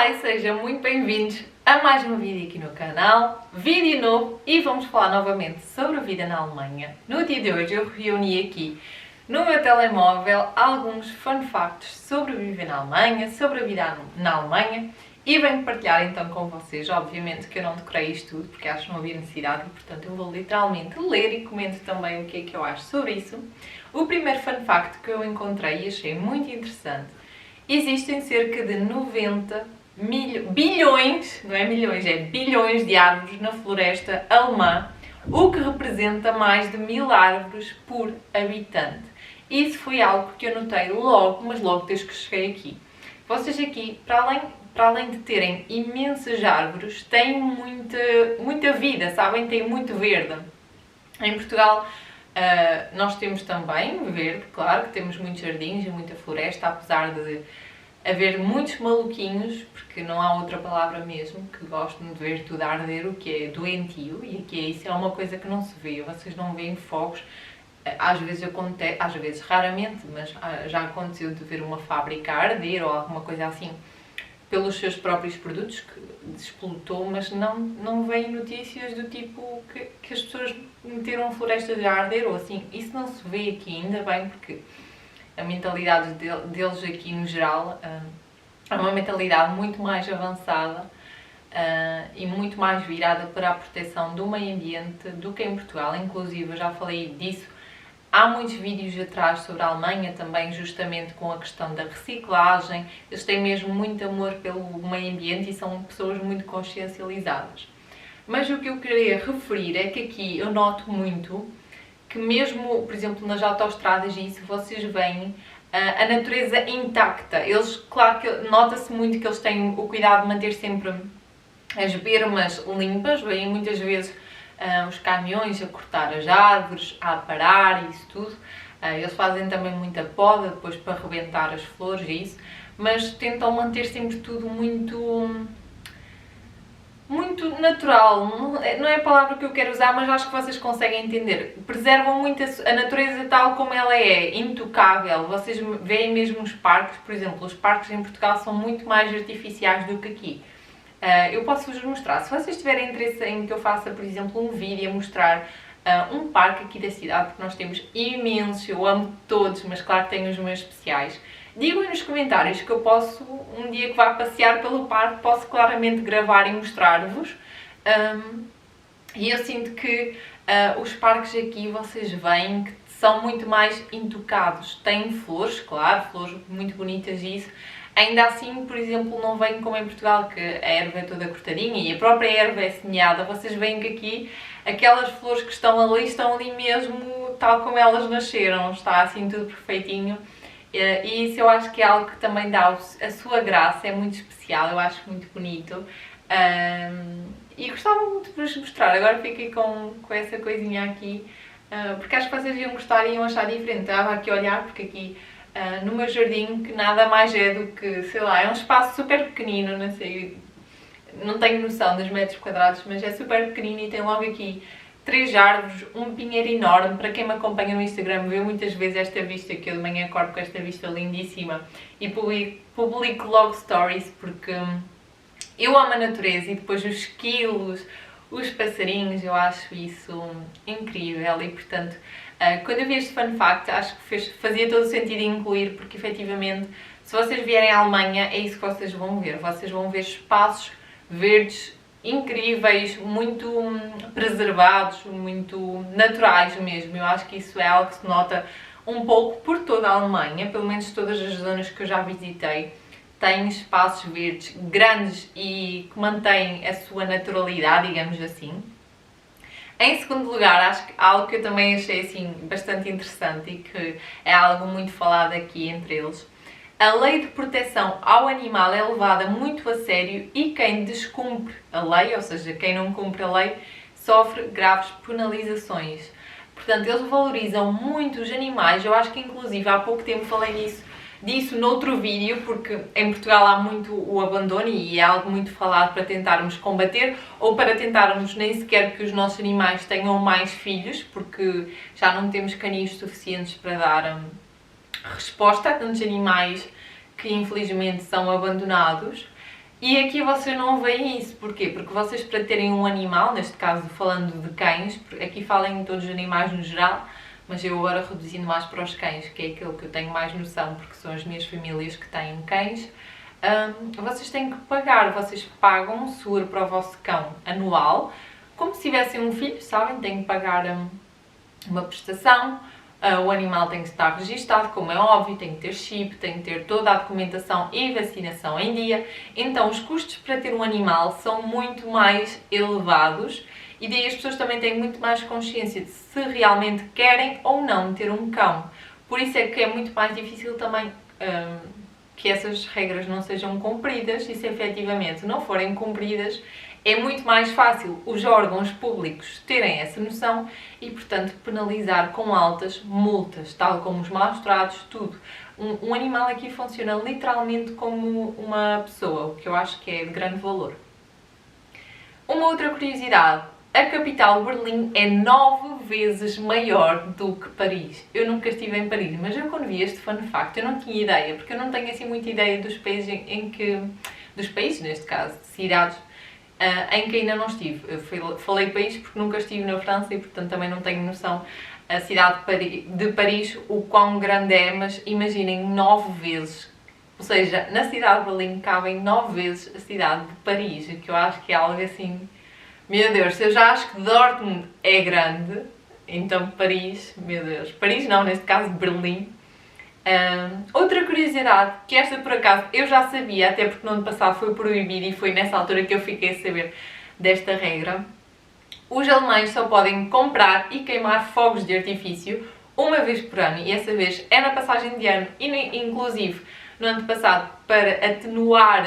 Olá e sejam muito bem-vindos a mais um vídeo aqui no canal, vídeo novo, e vamos falar novamente sobre a vida na Alemanha. No dia de hoje eu reuni aqui no meu telemóvel alguns fun facts sobre viver na Alemanha, sobre a vida na Alemanha, e venho partilhar então com vocês. Obviamente que eu não decorei isto tudo porque acho que não havia necessidade e portanto eu vou literalmente ler e comento também o que é que eu acho sobre isso. O primeiro fun fact que eu encontrei e achei muito interessante: existem cerca de 90 bilhões, não é milhões, é bilhões de árvores na floresta alemã, o que representa mais de 1000 árvores por habitante. Isso foi algo que eu notei logo, mas logo desde que cheguei aqui. Vocês aqui, para além de terem imensas árvores, têm muita vida, sabem? Têm muito verde. Em Portugal, nós temos também verde, claro que temos muitos jardins e muita floresta, apesar de haver muitos maluquinhos, porque não há outra palavra mesmo, que gostam de ver tudo a arder, o que é doentio, e aqui isso é uma coisa que não se vê. Vocês não veem fogos, às vezes raramente, mas já aconteceu de ver uma fábrica a arder ou alguma coisa assim, pelos seus próprios produtos, que explotou, mas não vêm notícias do tipo que as pessoas meteram florestas a arder ou assim. Isso não se vê aqui, ainda bem, porque a mentalidade deles aqui no geral é uma mentalidade muito mais avançada e muito mais virada para a proteção do meio ambiente do que em Portugal. Inclusive, eu já falei disso há muitos vídeos atrás sobre a Alemanha, também justamente com a questão da reciclagem. Eles têm mesmo muito amor pelo meio ambiente e são pessoas muito consciencializadas. Mas o que eu queria referir é que aqui eu noto muito que mesmo, por exemplo, nas autoestradas e isso, vocês veem a natureza intacta. Eles, claro que nota-se muito que eles têm o cuidado de manter sempre as bermas limpas, veem muitas vezes os caminhões a cortar as árvores, a parar e isso tudo. Eles fazem também muita poda depois para rebentar as flores e isso, mas tentam manter sempre tudo muito natural. Não é a palavra que eu quero usar, mas acho que vocês conseguem entender. Preservam muito a natureza tal como ela é, intocável. Vocês veem mesmo os parques, por exemplo, os parques em Portugal são muito mais artificiais do que aqui. Eu posso-vos mostrar, se vocês tiverem interesse em que eu faça, por exemplo, um vídeo a mostrar um parque aqui da cidade, porque nós temos imensos, eu amo todos, mas claro que tenho os meus especiais. Digam nos comentários que eu posso, um dia que vá passear pelo parque, posso claramente gravar e mostrar-vos. E eu sinto que os parques aqui vocês veem que são muito mais intocados. Têm flores, claro, flores muito bonitas e isso. Ainda assim, por exemplo, não vem como em Portugal, que a erva é toda cortadinha e a própria erva é semeada. Vocês veem que aqui aquelas flores que estão ali mesmo tal como elas nasceram. Está assim tudo perfeitinho. E isso eu acho que é algo que também dá a sua graça, é muito especial, eu acho muito bonito. E gostava muito de vos mostrar, agora fiquei com essa coisinha aqui, porque acho que vocês iam gostar e iam achar diferente. Estava aqui a olhar, porque aqui no meu jardim, que nada mais é do que, sei lá, é um espaço super pequenino, não sei, não tenho noção dos metros quadrados, mas é super pequenino e tem logo aqui 3 árvores, um pinheiro enorme. Para quem me acompanha no Instagram vê muitas vezes esta vista, que eu de manhã acordo com esta vista lindíssima e publico logo stories, porque eu amo a natureza e depois os esquilos, os passarinhos, eu acho isso incrível e portanto quando eu vi este fun fact acho que fazia todo o sentido incluir, porque efetivamente se vocês vierem à Alemanha é isso que vocês vão ver espaços verdes incríveis, muito preservados, muito naturais mesmo. Eu acho que isso é algo que se nota um pouco por toda a Alemanha, pelo menos todas as zonas que eu já visitei têm espaços verdes grandes e que mantêm a sua naturalidade, digamos assim. Em segundo lugar, acho que algo que eu também achei assim bastante interessante e que é algo muito falado aqui entre eles: a lei de proteção ao animal é levada muito a sério e quem descumpre a lei, ou seja, quem não cumpre a lei, sofre graves penalizações. Portanto, eles valorizam muito os animais. Eu acho que inclusive há pouco tempo falei disso noutro vídeo, porque em Portugal há muito o abandono e é algo muito falado para tentarmos combater ou para tentarmos nem sequer que os nossos animais tenham mais filhos, porque já não temos canis suficientes para dar resposta a tantos animais que infelizmente são abandonados. E aqui vocês não veem isso, porquê? Porque vocês, para terem um animal, neste caso falando de cães, aqui falam em todos os animais no geral, mas eu agora reduzindo mais para os cães, que é aquilo que eu tenho mais noção, porque são as minhas famílias que têm cães, vocês têm que pagar, vocês pagam um seguro para o vosso cão anual, como se tivessem um filho, sabem? Têm que pagar uma prestação. O animal tem que estar registado, como é óbvio, tem que ter chip, tem que ter toda a documentação e vacinação em dia. Então, os custos para ter um animal são muito mais elevados e daí as pessoas também têm muito mais consciência de se realmente querem ou não ter um cão. Por isso é que é muito mais difícil também que essas regras não sejam cumpridas e se efetivamente não forem cumpridas, é muito mais fácil os órgãos públicos terem essa noção e, portanto, penalizar com altas multas, tal como os maus-tratos, tudo. Um animal aqui funciona literalmente como uma pessoa, o que eu acho que é de grande valor. Uma outra curiosidade, a capital Berlim é 9 vezes maior do que Paris. Eu nunca estive em Paris, mas eu quando vi este fun fact, eu não tinha ideia, porque eu não tenho assim muita ideia dos países dos países, neste caso, de cidades, em que ainda não estive. Eu falei país porque nunca estive na França e, portanto, também não tenho noção a cidade de Paris, o quão grande é, mas imaginem 9 vezes. Ou seja, na cidade de Berlim cabem 9 vezes a cidade de Paris, o que eu acho que é algo assim... Meu Deus, se eu já acho que Dortmund é grande, então Paris, meu Deus, Paris não, neste caso Berlim. Outra curiosidade, que esta por acaso eu já sabia, até porque no ano passado foi proibido e foi nessa altura que eu fiquei a saber desta regra. Os alemães só podem comprar e queimar fogos de artifício uma vez por ano e essa vez é na passagem de ano e inclusive no ano passado para atenuar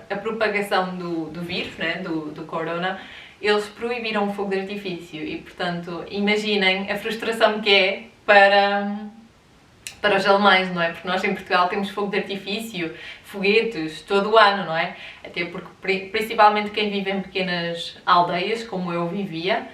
a propagação do vírus, né, do corona, eles proibiram o fogo de artifício e, portanto, imaginem a frustração que é para os alemães, não é? Porque nós em Portugal temos fogo de artifício, foguetes, todo o ano, não é? Até porque, principalmente quem vive em pequenas aldeias, como eu vivia,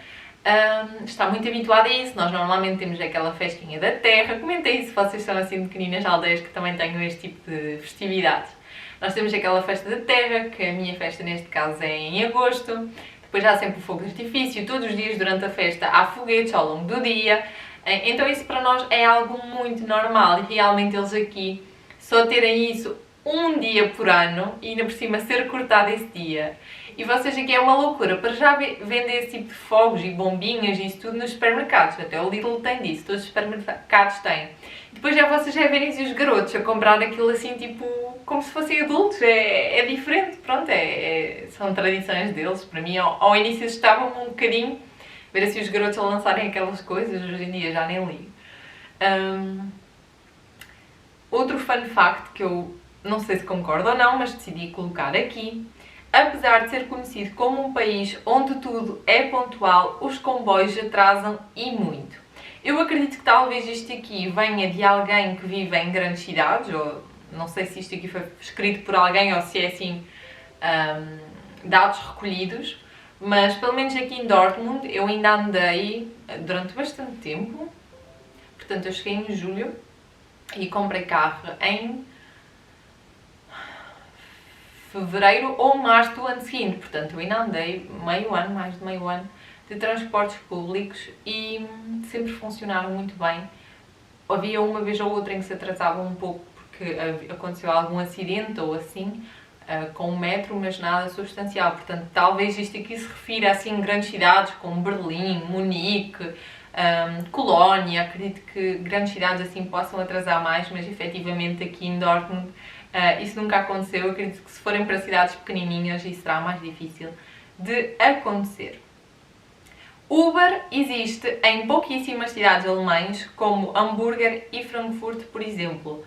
está muito habituado a isso. Nós normalmente temos aquela festinha da terra. Comentem se vocês são assim de pequeninas aldeias que também tenham este tipo de festividades. Nós temos aquela festa da terra, que a minha festa neste caso é em agosto. Depois há sempre o fogo de artifício, todos os dias durante a festa há foguetes ao longo do dia. Então isso para nós é algo muito normal e realmente eles aqui só terem isso um dia por ano e ainda por cima ser cortado esse dia. E vocês aqui é uma loucura, para já vender esse tipo de fogos e bombinhas e isso tudo nos supermercados, até o Lidl tem disso, todos os supermercados têm. Depois vocês já verem os garotos a comprar aquilo assim tipo como se fossem adultos, é diferente, pronto, são tradições deles. Para mim ao início estavam um bocadinho ver assim os garotos a lançarem aquelas coisas, hoje em dia já nem ligo. Outro fun fact que eu não sei se concordo ou não, mas decidi colocar aqui. Apesar de ser conhecido como um país onde tudo é pontual, os comboios atrasam e muito. Eu acredito que talvez isto aqui venha de alguém que vive em grandes cidades, ou não sei se isto aqui foi escrito por alguém ou se é assim dados recolhidos, mas pelo menos aqui em Dortmund eu ainda andei durante bastante tempo, portanto eu cheguei em julho e comprei carro em fevereiro ou março do ano seguinte, portanto eu ainda andei meio ano, mais de meio ano, de transportes públicos e sempre funcionaram muito bem. Havia uma vez ou outra em que se atrasavam um pouco porque aconteceu algum acidente ou assim com o metro, mas nada substancial. Portanto, talvez isto aqui se refira assim a grandes cidades como Berlim, Munique, Colónia. Acredito que grandes cidades assim possam atrasar mais, mas efetivamente aqui em Dortmund isso nunca aconteceu. Eu acredito que se forem para cidades pequenininhas isso será mais difícil de acontecer. Uber existe em pouquíssimas cidades alemãs, como Hamburgo e Frankfurt, por exemplo.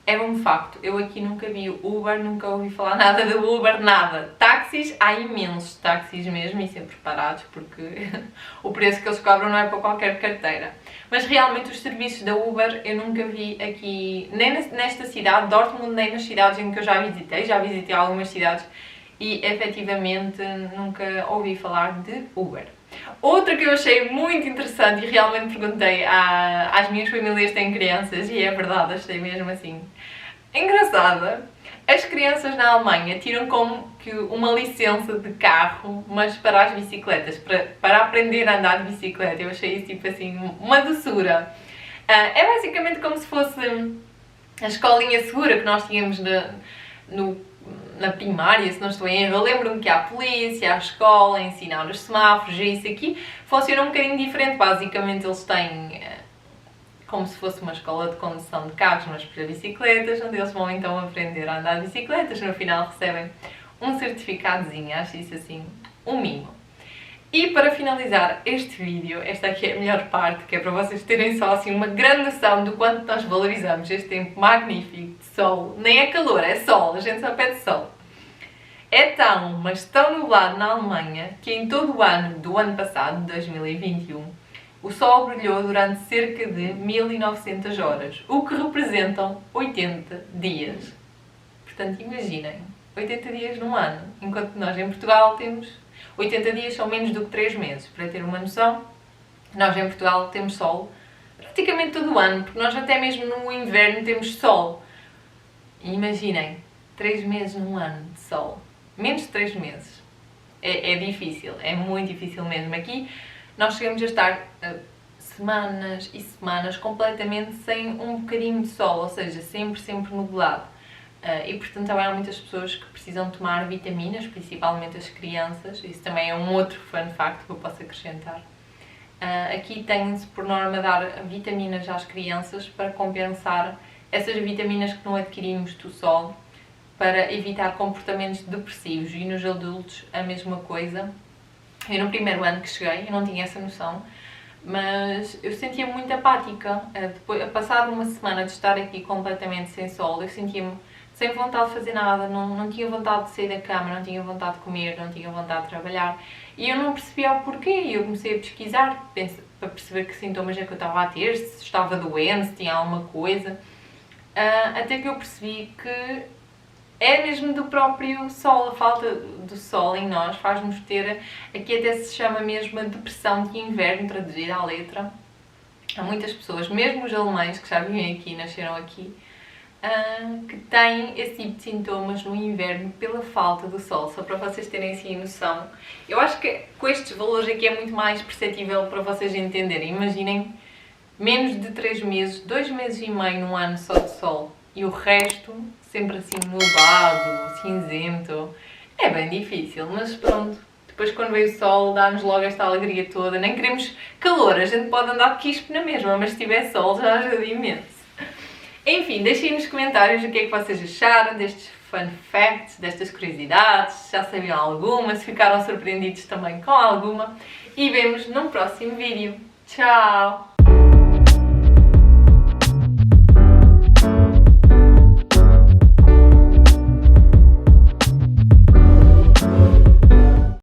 É um facto, eu aqui nunca vi Uber, nunca ouvi falar nada de Uber, nada. Táxis, há imensos táxis mesmo e sempre parados, porque o preço que eles cobram não é para qualquer carteira. Mas realmente os serviços da Uber eu nunca vi aqui, nem nesta cidade, Dortmund, nem nas cidades em que eu já visitei algumas cidades e efetivamente nunca ouvi falar de Uber. Outra que eu achei muito interessante e realmente perguntei às minhas famílias que têm crianças, e é verdade, achei mesmo assim engraçada, As crianças na Alemanha tiram como que uma licença de carro, mas para as bicicletas, para aprender a andar de bicicleta. Eu achei isso tipo assim uma doçura. É basicamente como se fosse a escolinha segura que nós tínhamos na primária, se não estou em erro. Eu lembro-me que há a polícia, há a escola, a ensinar os semáforos, e isso aqui funciona um bocadinho diferente. Basicamente eles têm como se fosse uma escola de condução de carros, mas para bicicletas, onde eles vão então aprender a andar de bicicletas. No final recebem um certificadozinho, acho isso assim um mimo. E para finalizar este vídeo, esta aqui é a melhor parte, que é para vocês terem só assim uma grande noção do quanto nós valorizamos este tempo magnífico de sol. Nem é calor, é sol, a gente só pede sol. É tão, mas tão nublado na Alemanha, que em todo o ano do ano passado, 2021, o sol brilhou durante cerca de 1900 horas, o que representam 80 dias. Portanto, imaginem, 80 dias num ano, enquanto nós em Portugal temos 80 dias, são menos do que 3 meses. Para ter uma noção, nós em Portugal temos sol praticamente todo o ano, porque nós até mesmo no inverno temos sol. E imaginem, 3 meses num ano de sol, menos de 3 meses. É difícil, é muito difícil mesmo. Aqui nós chegamos a estar semanas e semanas completamente sem um bocadinho de sol, ou seja, sempre nublado. E portanto também há muitas pessoas que precisam tomar vitaminas, principalmente as crianças. Isso também é um outro fun fact que eu posso acrescentar. Aqui tem-se por norma dar vitaminas às crianças para compensar essas vitaminas que não adquirimos do sol, para evitar comportamentos depressivos. E nos adultos a mesma coisa. Eu no primeiro ano que cheguei, eu não tinha essa noção, mas eu sentia muito apática. Depois, passado uma semana de estar aqui completamente sem sol, eu sentia-me sem vontade de fazer nada, não tinha vontade de sair da cama, não tinha vontade de comer, não tinha vontade de trabalhar. E eu não percebia o porquê, e eu comecei a pesquisar para perceber que sintomas é que eu estava a ter, se estava doente, se tinha alguma coisa. Até que eu percebi que é mesmo do próprio sol, a falta do sol em nós faz-nos ter, aqui até se chama mesmo a depressão de inverno, traduzida à letra. Há muitas pessoas, mesmo os alemães que já vivem aqui, nasceram aqui, que têm esse tipo de sintomas no inverno pela falta do sol, só para vocês terem assim noção. Eu acho que com estes valores aqui é muito mais perceptível para vocês entenderem. Imaginem, menos de 3 meses, 2 meses e meio num ano só de sol, e o resto sempre assim nublado, cinzento. É bem difícil, mas pronto. Depois quando vem o sol dá-nos logo esta alegria toda. Nem queremos calor, a gente pode andar de quispo na mesma, mas se tiver sol já ajuda imenso. Enfim, deixem nos comentários o que é que vocês acharam destes fun facts, destas curiosidades, já sabiam alguma, se ficaram surpreendidos também com alguma. E vemos num próximo vídeo. Tchau!